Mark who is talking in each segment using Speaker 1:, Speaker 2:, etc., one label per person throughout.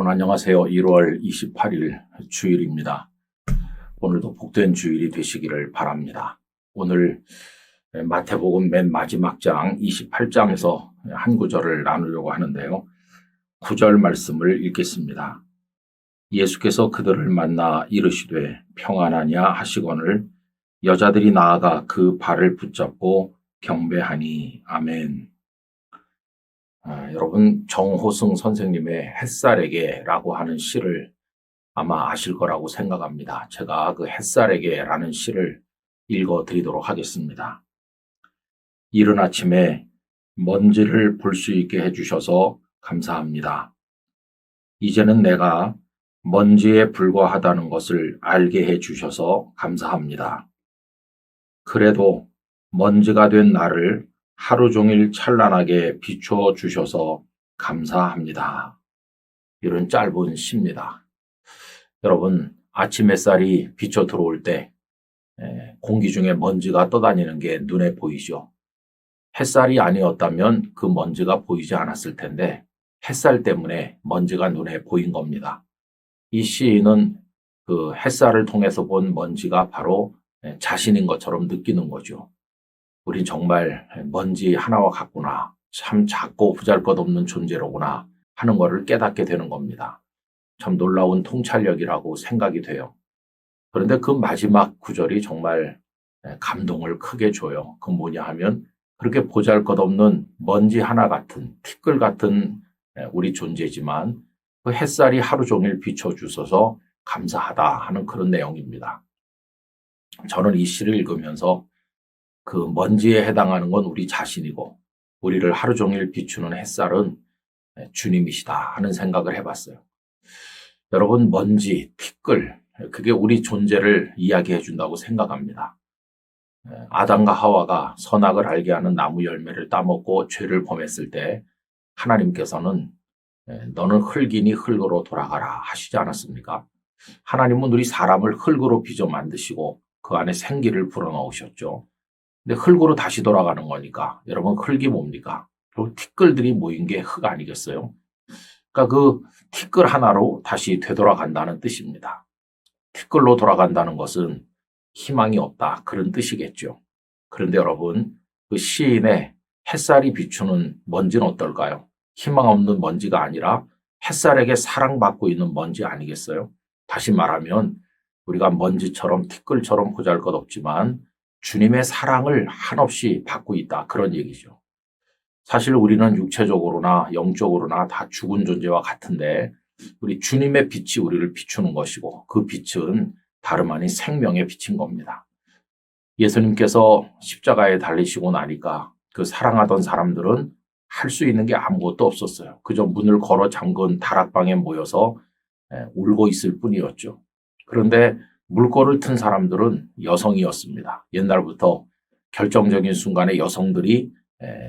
Speaker 1: 여러분 안녕하세요. 1월 28일 주일입니다. 오늘도 복된 주일이 되시기를 바랍니다. 오늘 마태복음 맨 마지막 장 28장에서 한 구절을 나누려고 하는데요. 9절 말씀을 읽겠습니다. 예수께서 그들을 만나 이르시되 평안하냐 하시거늘 여자들이 나아가 그 발을 붙잡고 경배하니. 아멘. 여러분 정호승 선생님의 햇살에게라고 하는 시를 아마 아실 거라고 생각합니다. 제가 그 햇살에게라는 시를 읽어드리도록 하겠습니다. 이른 아침에 먼지를 볼 수 있게 해주셔서 감사합니다. 이제는 내가 먼지에 불과하다는 것을 알게 해주셔서 감사합니다. 그래도 먼지가 된 나를 하루 종일 찬란하게 비춰 주셔서 감사합니다. 이런 짧은 시입니다. 여러분, 아침 햇살이 비쳐 들어올 때 공기 중에 먼지가 떠다니는 게 눈에 보이죠. 햇살이 아니었다면 그 먼지가 보이지 않았을 텐데 햇살 때문에 먼지가 눈에 보인 겁니다. 이 시인은 그 햇살을 통해서 본 먼지가 바로 자신인 것처럼 느끼는 거죠. 우린 정말 먼지 하나와 같구나, 참 작고 보잘것없는 존재로구나 하는 것을 깨닫게 되는 겁니다. 참 놀라운 통찰력이라고 생각이 돼요. 그런데 그 마지막 구절이 정말 감동을 크게 줘요. 그 뭐냐 하면 그렇게 보잘것없는 먼지 하나 같은 티끌 같은 우리 존재지만 그 햇살이 하루 종일 비춰주셔서 감사하다 하는 그런 내용입니다. 저는 이 시를 읽으면서 그 먼지에 해당하는 건 우리 자신이고 우리를 하루 종일 비추는 햇살은 주님이시다 하는 생각을 해봤어요. 여러분, 먼지, 티끌, 그게 우리 존재를 이야기해 준다고 생각합니다. 아담과 하와가 선악을 알게 하는 나무 열매를 따먹고 죄를 범했을 때 하나님께서는 너는 흙이니 흙으로 돌아가라 하시지 않았습니까? 하나님은 우리 사람을 흙으로 빚어 만드시고 그 안에 생기를 불어넣으셨죠. 근데 흙으로 다시 돌아가는 거니까 여러분, 흙이 뭡니까? 그리고 티끌들이 모인 게 흙 아니겠어요? 그러니까 그 티끌 하나로 다시 되돌아간다는 뜻입니다. 티끌로 돌아간다는 것은 희망이 없다, 그런 뜻이겠죠. 그런데 여러분, 그 시인의 햇살이 비추는 먼지는 어떨까요? 희망 없는 먼지가 아니라 햇살에게 사랑받고 있는 먼지 아니겠어요? 다시 말하면 우리가 먼지처럼 티끌처럼 보잘것없지만 주님의 사랑을 한없이 받고 있다, 그런 얘기죠. 사실 우리는 육체적으로나 영적으로나 다 죽은 존재와 같은데 우리 주님의 빛이 우리를 비추는 것이고 그 빛은 다름 아닌 생명의 빛인 겁니다. 예수님께서 십자가에 달리시고 나니까 그 사랑하던 사람들은 할 수 있는 게 아무것도 없었어요. 그저 문을 걸어 잠근 다락방에 모여서 울고 있을 뿐이었죠. 그런데 물꼬를 튼 사람들은 여성이었습니다. 옛날부터 결정적인 순간에 여성들이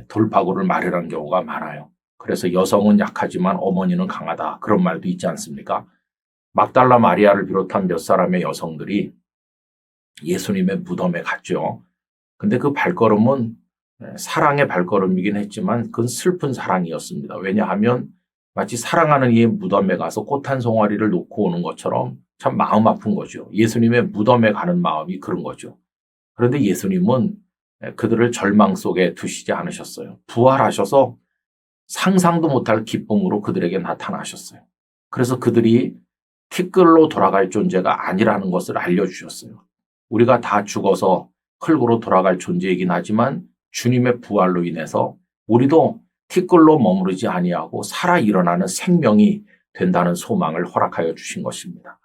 Speaker 1: 돌파구를 마련한 경우가 많아요. 그래서 여성은 약하지만 어머니는 강하다, 그런 말도 있지 않습니까? 막달라 마리아를 비롯한 몇 사람의 여성들이 예수님의 무덤에 갔죠. 근데 그 발걸음은 사랑의 발걸음이긴 했지만 그건 슬픈 사랑이었습니다. 왜냐하면 마치 사랑하는 이의 무덤에 가서 꽃 한 송아리를 놓고 오는 것처럼 참 마음 아픈 거죠. 예수님의 무덤에 가는 마음이 그런 거죠. 그런데 예수님은 그들을 절망 속에 두시지 않으셨어요. 부활하셔서 상상도 못할 기쁨으로 그들에게 나타나셨어요. 그래서 그들이 티끌로 돌아갈 존재가 아니라는 것을 알려주셨어요. 우리가 다 죽어서 흙으로 돌아갈 존재이긴 하지만 주님의 부활로 인해서 우리도 티끌로 머무르지 아니하고 살아 일어나는 생명이 된다는 소망을 허락하여 주신 것입니다.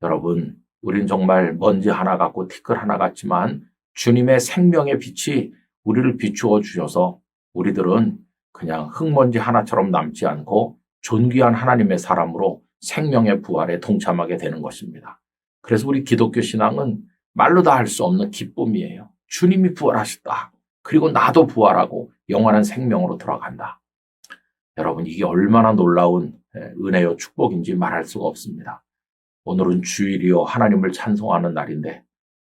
Speaker 1: 여러분, 우린 정말 먼지 하나 같고 티끌 하나 같지만 주님의 생명의 빛이 우리를 비추어 주셔서 우리들은 그냥 흙먼지 하나처럼 남지 않고 존귀한 하나님의 사람으로 생명의 부활에 동참하게 되는 것입니다. 그래서 우리 기독교 신앙은 말로 다 할 수 없는 기쁨이에요. 주님이 부활하셨다. 그리고 나도 부활하고 영원한 생명으로 들어간다. 여러분, 이게 얼마나 놀라운 은혜요 축복인지 말할 수가 없습니다. 오늘은 주일이요 하나님을 찬송하는 날인데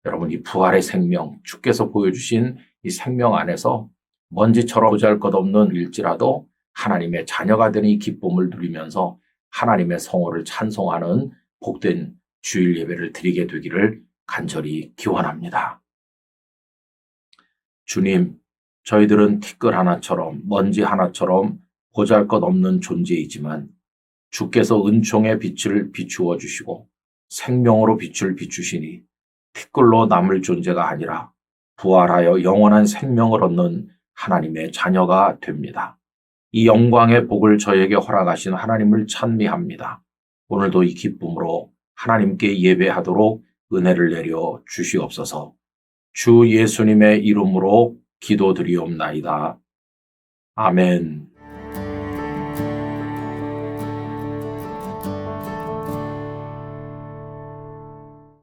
Speaker 1: 여러분, 이 부활의 생명, 주께서 보여주신 이 생명 안에서 먼지처럼 보잘것없는 일지라도 하나님의 자녀가 되는 이 기쁨을 누리면서 하나님의 성호를 찬송하는 복된 주일 예배를 드리게 되기를 간절히 기원합니다. 주님, 저희들은 티끌 하나처럼 먼지 하나처럼 보잘것없는 존재이지만 주께서 은총의 빛을 비추어 주시고 생명으로 빛을 비추시니 티끌로 남을 존재가 아니라 부활하여 영원한 생명을 얻는 하나님의 자녀가 됩니다. 이 영광의 복을 저에게 허락하신 하나님을 찬미합니다. 오늘도 이 기쁨으로 하나님께 예배하도록 은혜를 내려 주시옵소서. 주 예수님의 이름으로 기도드리옵나이다. 아멘.